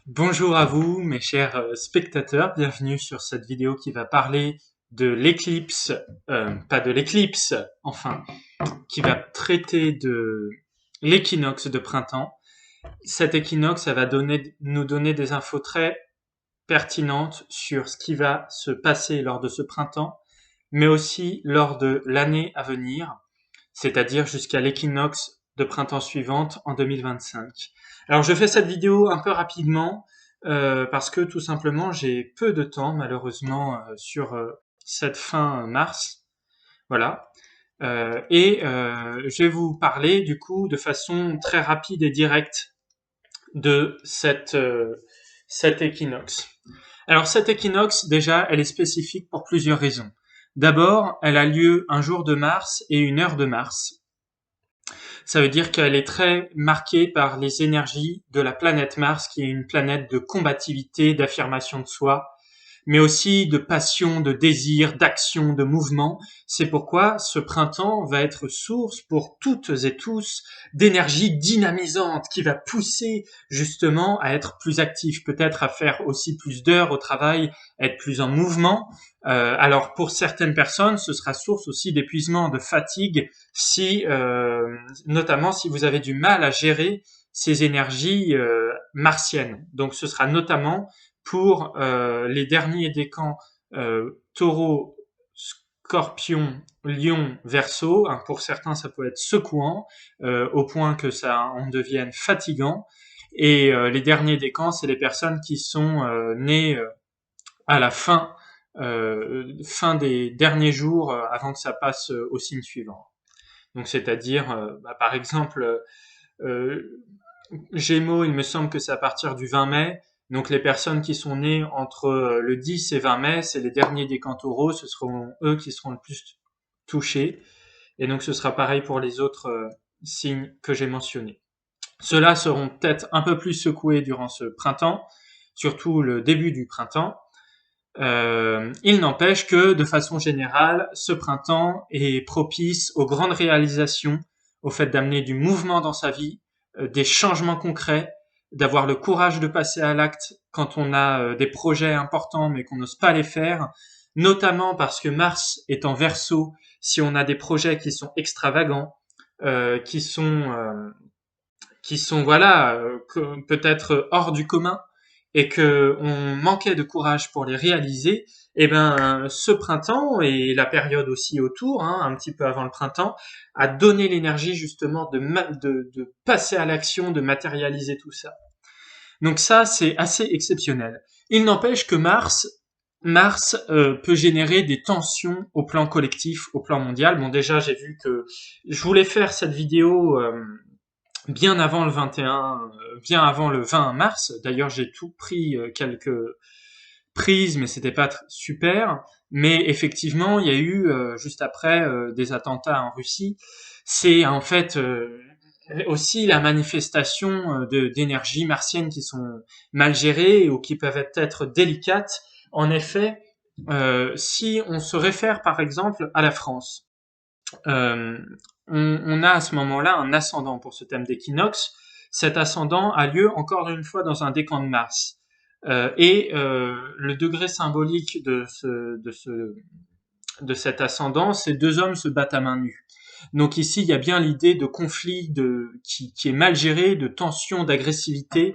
Bonjour à vous, mes chers spectateurs. Bienvenue sur cette vidéo qui va parler de l'éclipse, pas de l'éclipse, enfin, qui va traiter de l'équinoxe de printemps. Cet équinoxe, ça va nous donner des infos très pertinentes sur ce qui va se passer lors de ce printemps, mais aussi lors de l'année à venir, c'est-à-dire jusqu'à l'équinoxe de printemps suivante en 2025. Alors je fais cette vidéo un peu rapidement parce que tout simplement j'ai peu de temps malheureusement sur cette fin mars. Voilà. Je vais vous parler du coup de façon très rapide et directe de cet équinoxe. Alors cet équinoxe, déjà, elle est spécifique pour plusieurs raisons. D'abord, elle a lieu un jour de mars et une heure de mars. Ça veut dire qu'elle est très marquée par les énergies de la planète Mars, qui est une planète de combativité, d'affirmation de soi, mais aussi de passion, de désir, d'action, de mouvement. C'est pourquoi ce printemps va être source pour toutes et tous d'énergie dynamisante qui va pousser justement à être plus actif, peut-être à faire aussi plus d'heures au travail, être plus en mouvement. Alors pour certaines personnes, ce sera source aussi d'épuisement, de fatigue, si notamment si vous avez du mal à gérer ces énergies martiennes. Donc ce sera notamment pour les derniers décans taureau, scorpion, lion, verseau. Hein, pour certains, ça peut être secouant au point que ça en devienne fatigant. Et les derniers décans, c'est les personnes qui sont nées à la fin des derniers jours avant que ça passe au signe suivant. Donc, c'est-à-dire, par exemple, euh, Gémeaux, il me semble que c'est à partir du 20 mai. Donc les personnes qui sont nées entre le 10 et 20 mai, c'est les derniers décans taureaux, ce seront eux qui seront le plus touchés. Et donc ce sera pareil pour les autres signes que j'ai mentionnés. Ceux-là seront peut-être un peu plus secoués durant ce printemps, surtout le début du printemps. Il n'empêche que, de façon générale, ce printemps est propice aux grandes réalisations, au fait d'amener du mouvement dans sa vie, des changements concrets, d'avoir le courage de passer à l'acte quand on a des projets importants mais qu'on n'ose pas les faire, notamment parce que Mars est en Verseau, si on a des projets qui sont extravagants, euh, qui sont euh, qui sont voilà peut-être hors du commun et que on manquait de courage pour les réaliser, eh ben ce printemps et la période aussi autour, hein, un petit peu avant le printemps, a donné l'énergie justement de passer à l'action, de matérialiser tout ça. Donc ça, c'est assez exceptionnel. Il n'empêche que Mars peut générer des tensions au plan collectif, au plan mondial. Bon, déjà, j'ai vu que je voulais faire cette vidéo bien avant le 21, bien avant le 20 mars. D'ailleurs, j'ai tout pris quelques prises, mais c'était pas super. Mais effectivement, il y a eu juste après des attentats en Russie. C'est en fait aussi la manifestation d'énergies martiennes qui sont mal gérées ou qui peuvent être délicates. En effet, si on se réfère par exemple à la France, euh, on a à ce moment-là un ascendant pour ce thème d'équinoxe. Cet ascendant a lieu encore une fois dans un décan de Mars. Le degré symbolique de cet ascendant, c'est deux hommes se battent à main nue. Donc ici, il y a bien l'idée de conflit qui est mal géré, de tension, d'agressivité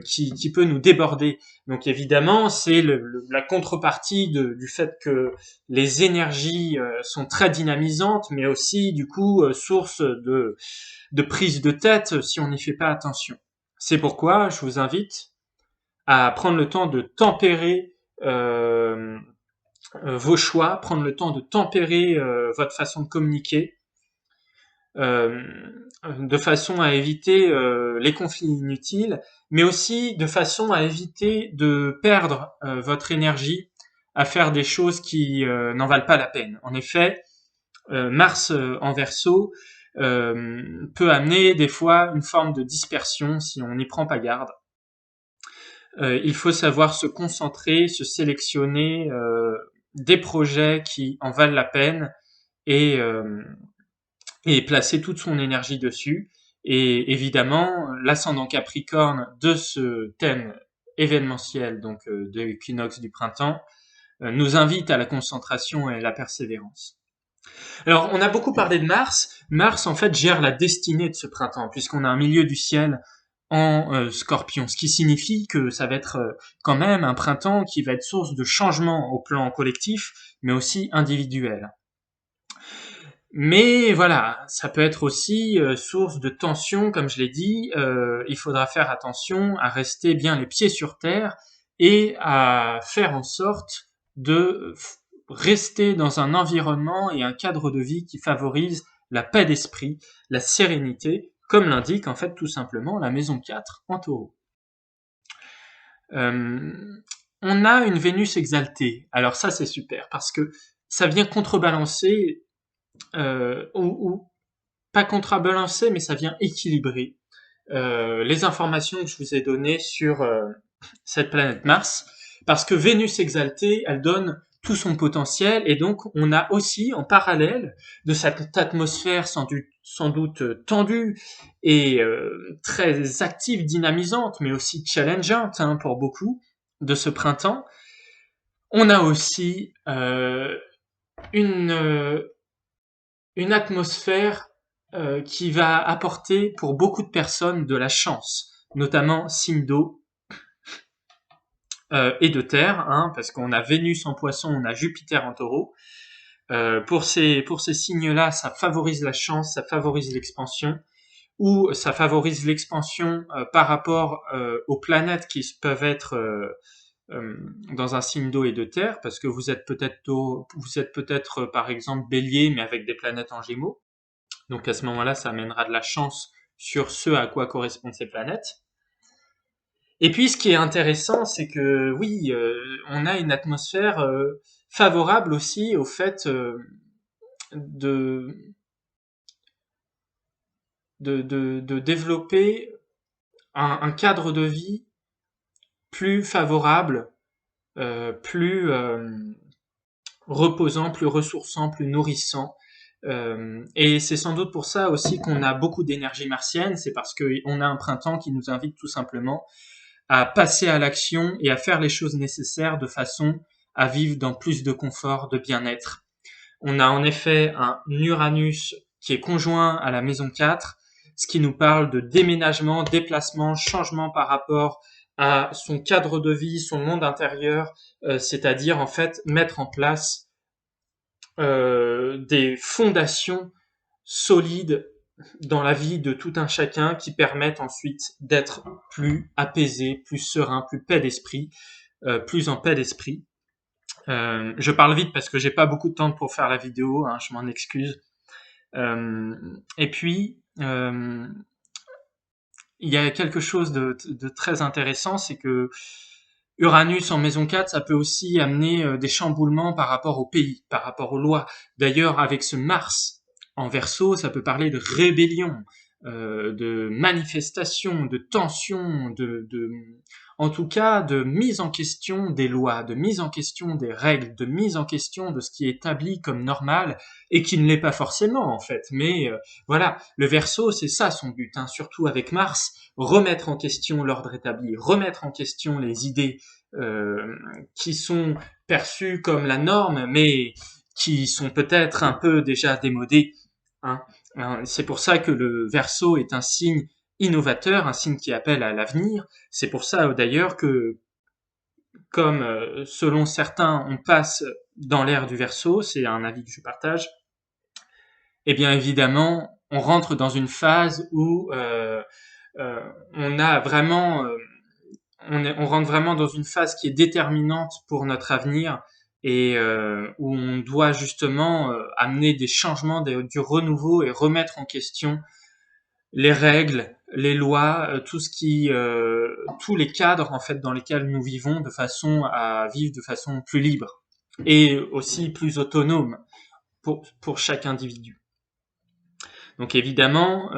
qui peut nous déborder. Donc évidemment, c'est la contrepartie du fait que les énergies sont très dynamisantes, mais aussi du coup source de prise de tête si on n'y fait pas attention. C'est pourquoi je vous invite à prendre le temps de tempérer vos choix, prendre le temps de tempérer votre façon de communiquer, euh, de façon à éviter les conflits inutiles, mais aussi de façon à éviter de perdre votre énergie à faire des choses qui n'en valent pas la peine. En effet, Mars en Verseau peut amener des fois une forme de dispersion si on n'y prend pas garde. Il faut savoir se concentrer, se sélectionner des projets qui en valent la peine et, euh, et placer toute son énergie dessus. Et évidemment, l'ascendant Capricorne de ce thème événementiel, donc de l'équinoxe du printemps, nous invite à la concentration et à la persévérance. Alors, on a beaucoup parlé de Mars. Mars, en fait, gère la destinée de ce printemps, puisqu'on a un milieu du ciel en Scorpion, ce qui signifie que ça va être quand même un printemps qui va être source de changements au plan collectif, mais aussi individuel. Mais voilà, ça peut être aussi source de tension, comme je l'ai dit. Il faudra faire attention à rester bien les pieds sur terre et à faire en sorte de rester dans un environnement et un cadre de vie qui favorise la paix d'esprit, la sérénité, comme l'indique en fait tout simplement la maison 4 en Taureau. On a une Vénus exaltée. Alors ça c'est super parce que ça vient contrebalancer ou pas contrebalancer, mais ça vient équilibrer les informations que je vous ai données sur cette planète Mars, parce que Vénus exaltée, elle donne tout son potentiel, et donc on a aussi en parallèle de cette atmosphère sans doute tendue et très active, dynamisante, mais aussi challengeante pour beaucoup de ce printemps, on a aussi une atmosphère qui va apporter pour beaucoup de personnes de la chance, notamment signe d'eau et de terre, parce qu'on a Vénus en Poisson, on a Jupiter en Taureau. Pour ces signes-là, ça favorise la chance, ça favorise l'expansion, ou ça favorise l'expansion par rapport aux planètes qui peuvent être dans un signe d'eau et de terre, parce que vous êtes peut-être par exemple Bélier, mais avec des planètes en Gémeaux. Donc à ce moment-là, ça amènera de la chance sur ce à quoi correspondent ces planètes. Et puis ce qui est intéressant, c'est que oui, on a une atmosphère favorable aussi au fait de, de développer un cadre de vie plus favorable, plus reposant, plus ressourçant, plus nourrissant. Et c'est sans doute pour ça aussi qu'on a beaucoup d'énergie martienne, c'est parce qu'on a un printemps qui nous invite tout simplement à passer à l'action et à faire les choses nécessaires de façon à vivre dans plus de confort, de bien-être. On a en effet un Uranus qui est conjoint à la maison 4, ce qui nous parle de déménagement, déplacement, changement par rapport à son cadre de vie, son monde intérieur, c'est-à-dire en fait mettre en place des fondations solides dans la vie de tout un chacun qui permettent ensuite d'être plus apaisé, plus serein, plus paix d'esprit, plus en paix d'esprit. Je parle vite parce que j'ai pas beaucoup de temps pour faire la vidéo, je m'en excuse. Et puis il y a quelque chose de très intéressant, c'est que Uranus en maison 4, ça peut aussi amener des chamboulements par rapport au pays, par rapport aux lois. D'ailleurs, avec ce Mars en Verseau, ça peut parler de rébellion, de manifestation, de tension, en tout cas, de mise en question des lois, de mise en question des règles, de mise en question de ce qui est établi comme normal et qui ne l'est pas forcément en fait. Mais voilà, le Verseau, c'est ça son but, surtout avec Mars, remettre en question l'ordre établi, remettre en question les idées qui sont perçues comme la norme, mais qui sont peut-être un peu déjà démodées. C'est pour ça que le Verseau est un signe innovateur, un signe qui appelle à l'avenir. C'est pour ça d'ailleurs que, comme selon certains, on passe dans l'ère du Verseau, c'est un avis que je partage, eh bien évidemment, on rentre dans une phase où on a vraiment, on rentre vraiment dans une phase qui est déterminante pour notre avenir et où on doit justement amener des changements, du renouveau et remettre en question les règles, les lois, tous les cadres en fait dans lesquels nous vivons de façon à vivre de façon plus libre et aussi plus autonome pour chaque individu. Donc évidemment,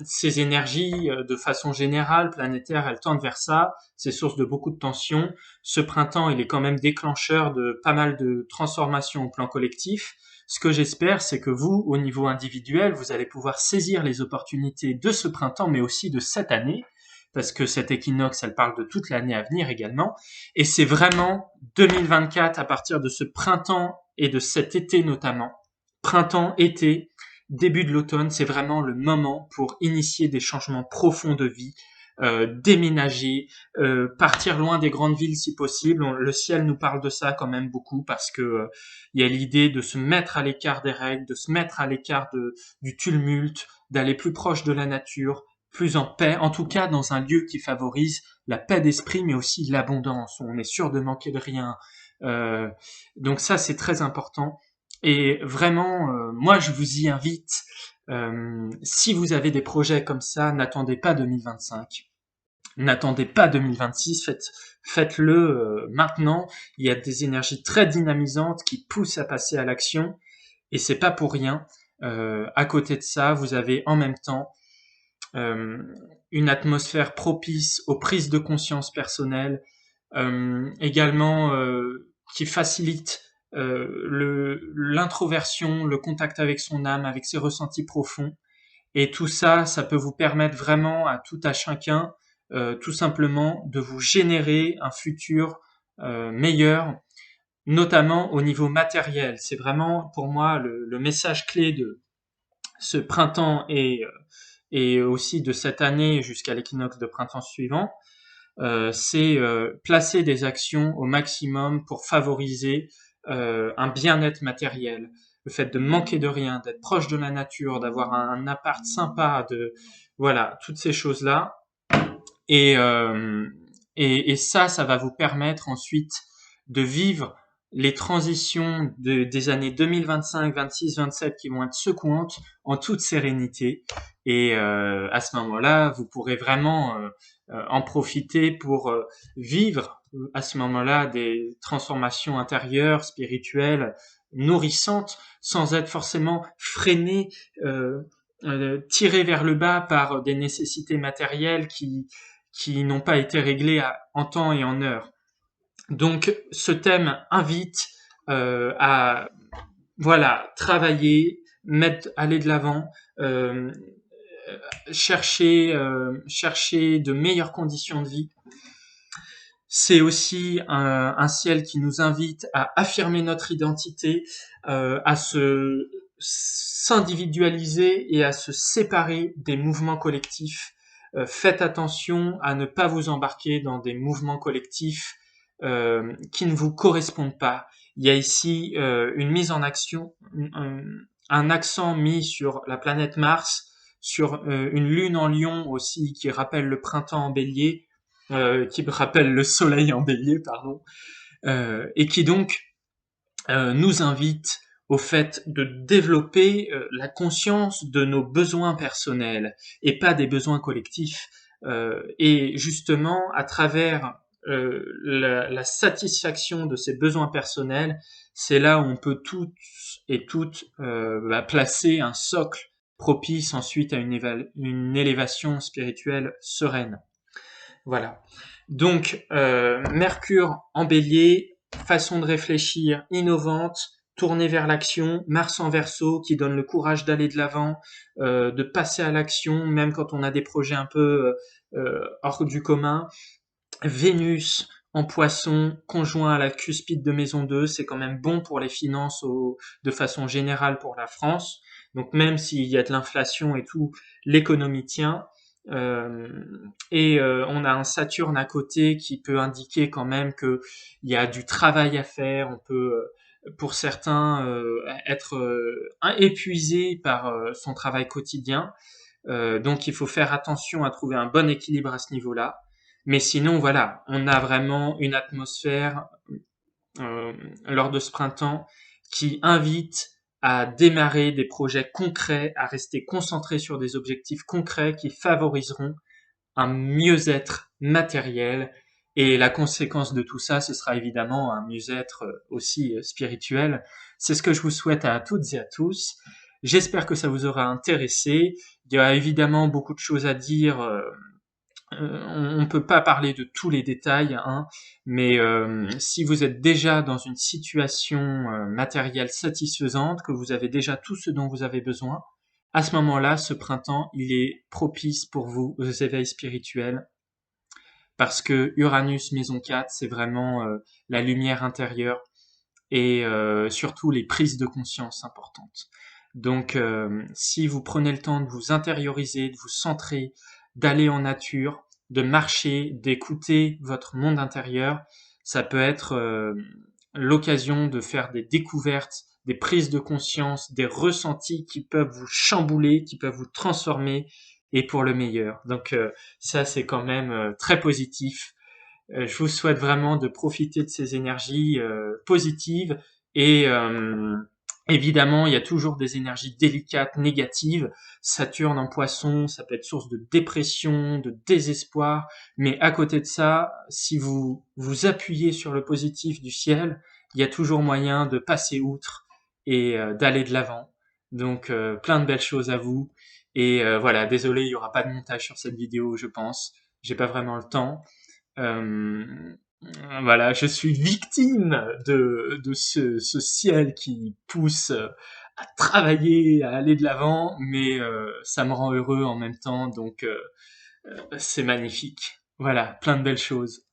ces énergies, de façon générale, planétaires, elles tendent vers ça. C'est source de beaucoup de tensions. Ce printemps, il est quand même déclencheur de pas mal de transformations au plan collectif. Ce que j'espère, c'est que vous, au niveau individuel, vous allez pouvoir saisir les opportunités de ce printemps, mais aussi de cette année, parce que cette équinoxe, elle parle de toute l'année à venir également. Et c'est vraiment 2024, à partir de ce printemps et de cet été notamment, printemps, été, début de l'automne, c'est vraiment le moment pour initier des changements profonds de vie, déménager, partir loin des grandes villes si possible. Le ciel nous parle de ça quand même beaucoup parce que il y a l'idée de se mettre à l'écart des règles, de se mettre à l'écart du tumulte, d'aller plus proche de la nature, plus en paix, en tout cas dans un lieu qui favorise la paix d'esprit, mais aussi l'abondance, où on est sûr de manquer de rien. Euh, donc ça, c'est très important. Et vraiment, moi, je vous y invite. Si vous avez des projets comme ça, n'attendez pas 2025. N'attendez pas 2026, faites-le maintenant. Il y a des énergies très dynamisantes qui poussent à passer à l'action, et c'est pas pour rien. À côté de ça, vous avez en même temps euh, une atmosphère propice aux prises de conscience personnelles, également qui facilite l'introversion, le contact avec son âme, avec ses ressentis profonds. Et tout ça, ça peut vous permettre vraiment à tout à chacun, tout simplement, de vous générer un futur meilleur, notamment au niveau matériel. C'est vraiment pour moi le message clé de ce printemps et aussi de cette année jusqu'à l'équinoxe de printemps suivant. C'est placer des actions au maximum pour favoriser un bien-être matériel. Le fait de manquer de rien, d'être proche de la nature, d'avoir un appart sympa, voilà, toutes ces choses-là. Et, euh, et ça va vous permettre ensuite de vivre les transitions des années 2025, 26, 27 qui vont être secouantes en toute sérénité. Et à ce moment-là, vous pourrez vraiment en profiter pour vivre à ce moment-là des transformations intérieures, spirituelles, nourrissantes, sans être forcément freiné, tiré vers le bas par des nécessités matérielles qui n'ont pas été réglées en temps et en heure. Donc, ce thème invite à voilà travailler, aller de l'avant, euh, chercher de meilleures conditions de vie. C'est aussi un ciel qui nous invite à affirmer notre identité, à s'individualiser et à se séparer des mouvements collectifs. Faites attention à ne pas vous embarquer dans des mouvements collectifs qui ne vous correspondent pas. Il y a ici une mise en action, un accent mis sur la planète Mars, sur une lune en Lion aussi qui rappelle le printemps en Bélier, qui me rappelle le soleil en Bélier, pardon, et qui donc nous invite au fait de développer la conscience de nos besoins personnels et pas des besoins collectifs. Et justement, à travers la satisfaction de ces besoins personnels, c'est là où on peut toutes et toutes placer un socle propice ensuite à une élévation spirituelle sereine. Voilà. Donc, Mercure en Bélier, façon de réfléchir innovante, tournée vers l'action. Mars en Verseau qui donne le courage d'aller de l'avant, de passer à l'action, même quand on a des projets un peu hors du commun. Vénus en Poisson, conjoint à la cuspide de Maison 2, c'est quand même bon pour les finances de façon générale pour la France. Donc même s'il y a de l'inflation et tout, l'économie tient. Euh, on a un Saturne à côté qui peut indiquer quand même que il y a du travail à faire. On peut, pour certains, être épuisé par son travail quotidien. Donc il faut faire attention à trouver un bon équilibre à ce niveau-là. Mais sinon, voilà, on a vraiment une atmosphère lors de ce printemps qui invite à démarrer des projets concrets, à rester concentré sur des objectifs concrets qui favoriseront un mieux-être matériel. Et la conséquence de tout ça, ce sera évidemment un mieux-être aussi spirituel. C'est ce que je vous souhaite à toutes et à tous. J'espère que ça vous aura intéressé. Il y a évidemment beaucoup de choses à dire on ne peut pas parler de tous les détails, hein, mais si vous êtes déjà dans une situation matérielle satisfaisante, que vous avez déjà tout ce dont vous avez besoin, à ce moment-là, ce printemps, il est propice pour vous aux éveils spirituels, parce que Uranus maison 4, c'est vraiment la lumière intérieure et surtout les prises de conscience importantes. Donc, si vous prenez le temps de vous intérioriser, de vous centrer, d'aller en nature, de marcher, d'écouter votre monde intérieur, ça peut être l'occasion de faire des découvertes, des prises de conscience, des ressentis qui peuvent vous chambouler, qui peuvent vous transformer, et pour le meilleur. Donc ça, c'est quand même très positif. Je vous souhaite vraiment de profiter de ces énergies positives et évidemment, il y a toujours des énergies délicates, négatives. Saturne en poisson, ça peut être source de dépression, de désespoir. Mais à côté de ça, si vous vous appuyez sur le positif du ciel, il y a toujours moyen de passer outre et d'aller de l'avant. Donc, plein de belles choses à vous. Et voilà, désolé, il y aura pas de montage sur cette vidéo, je pense. J'ai pas vraiment le temps. Euh, voilà, je suis victime de ce ciel qui pousse à travailler, à aller de l'avant, mais ça me rend heureux en même temps, donc c'est magnifique. Voilà, plein de belles choses.